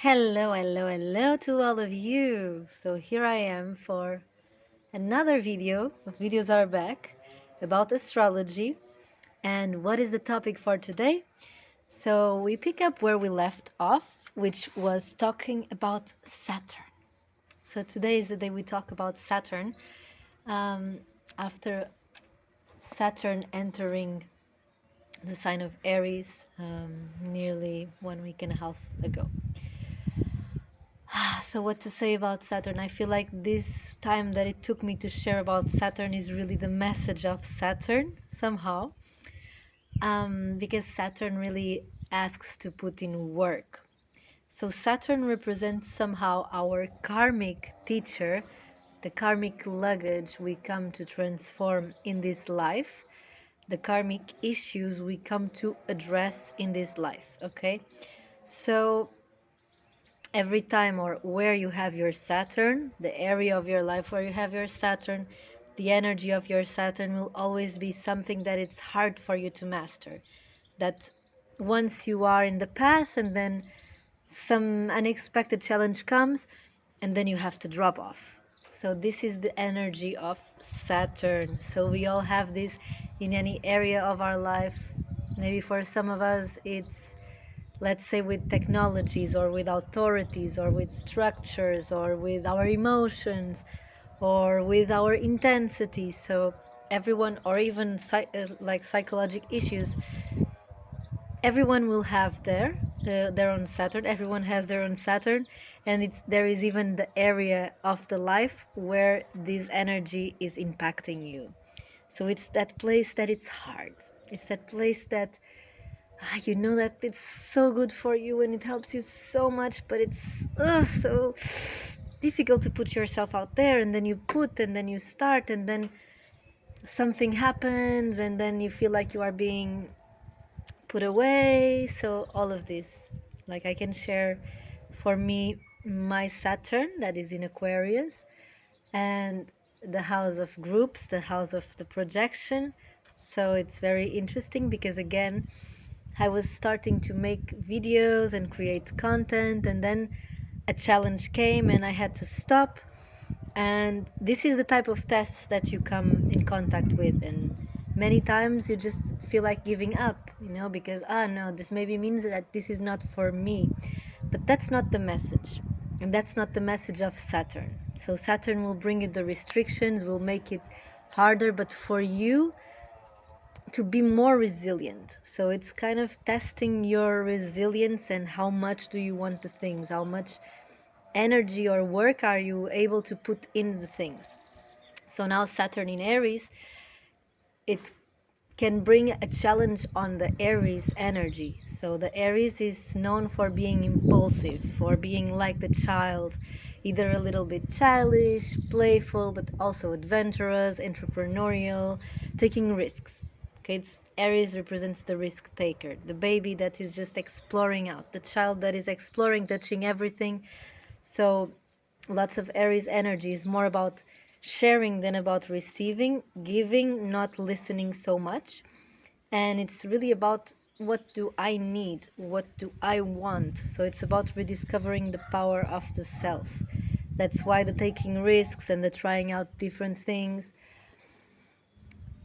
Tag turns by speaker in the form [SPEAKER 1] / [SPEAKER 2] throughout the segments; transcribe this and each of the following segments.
[SPEAKER 1] Hello, hello, hello to all of you. So here I am for another video. Videos are back about astrology. And what is the topic for today? So we pick up where we left off, which was talking about Saturn. So today is the day we talk about Saturn. After Saturn entering the sign of Aries nearly 1 week and a half ago. So what to say about Saturn? I feel like this time that it took me to share about Saturn is really the message of Saturn somehow, because Saturn really asks to put in work. So Saturn represents somehow our karmic teacher, the karmic luggage we come to transform in this life, the karmic issues we come to address in this life, okay? So every time or where you have your Saturn, the area of your life where you have your Saturn, the energy of your Saturn will always be something that it's hard for you to master. That once you are in the path and then some unexpected challenge comes and then you have to drop off. So this is the energy of Saturn. So we all have this in any area of our life. Maybe for some of us it's, let's say, with technologies or with authorities or with structures or with our emotions or with our intensity. So everyone, or even like psychological issues, everyone will have their own Saturn. Everyone has their own Saturn, and there is even the area of the life where this energy is impacting you. So it's that place that it's hard. It's that place that you know that it's so good for you and it helps you so much, but it's so difficult to put yourself out there, and then you put and then you start and then something happens and then you feel like you are being put away. So all of this, like, I can share for me my Saturn that is in Aquarius, and the house of groups, the house of the projection. So it's very interesting because, again, I was starting to make videos and create content, and then a challenge came and I had to stop. And this is the type of tests that you come in contact with, and many times you just feel like giving up, because no, this maybe means that this is not for me. But that's not the message, and that's not the message of Saturn. So Saturn will bring you the restrictions, will make it harder, but for you to be more resilient. So it's kind of testing your resilience and how much do you want the things, how much energy or work are you able to put in the things. So now Saturn in Aries, it can bring a challenge on the Aries energy. So the Aries is known for being impulsive, for being like the child, either a little bit childish, playful, but also adventurous, entrepreneurial, taking risks. Okay, Aries represents the risk taker, the baby that is just exploring out, the child that is exploring, touching everything. So lots of Aries energy is more about sharing than about receiving, giving, not listening so much. And it's really about, what do I need? What do I want? So it's about rediscovering the power of the self. That's why the taking risks and the trying out different things.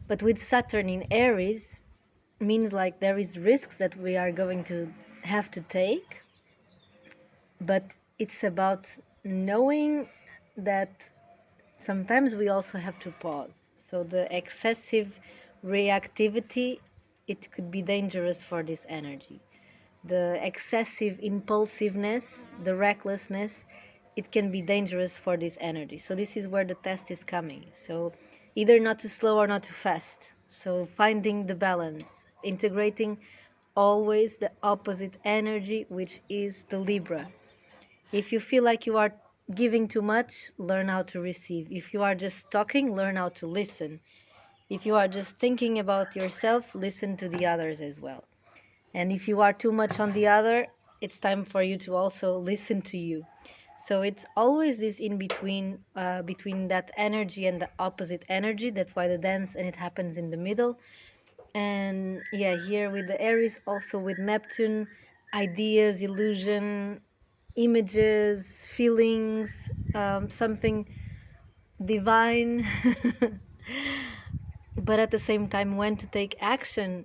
[SPEAKER 1] But with Saturn in Aries, means like there is risks that we are going to have to take, but it's about knowing that sometimes we also have to pause. So the excessive reactivity, it could be dangerous for this energy. The excessive impulsiveness, the recklessness, it can be dangerous for this energy. So this is where the test is coming. So either not too slow or not too fast. So finding the balance, integrating always the opposite energy, which is the Libra. If you feel like you are giving too much, learn how to receive. If you are just talking, learn how to listen. If you are just thinking about yourself, listen to the others as well. And if you are too much on the other, it's time for you to also listen to you. So it's always this in between, between that energy and the opposite energy. That's why the dance, and it happens in the middle. And yeah, here with the Aries, also with Neptune, ideas, illusion, images, feelings, something divine. But at the same time, when to take action,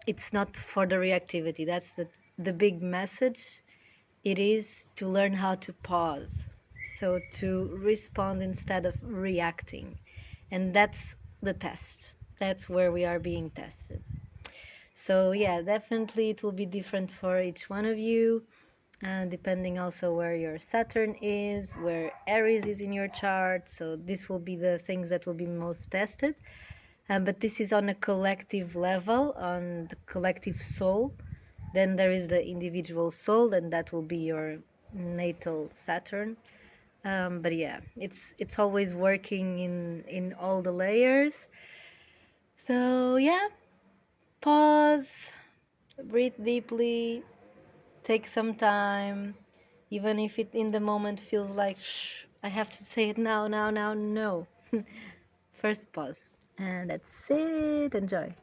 [SPEAKER 1] it's not for the reactivity. That's the big message. It is to learn how to pause, so to respond instead of reacting. And that's the test. That's where we are being tested. So yeah, definitely it will be different for each one of you, depending also where your Saturn is, where Aries is in your chart. So this will be the things that will be most tested. But this is on a collective level, on the collective soul. Then there is the individual soul, and that will be your natal Saturn. But yeah, it's always working in all the layers. So yeah, pause, breathe deeply, take some time, even if it in the moment feels like, shh, I have to say it now, now, now. No. First pause. And that's it. Enjoy.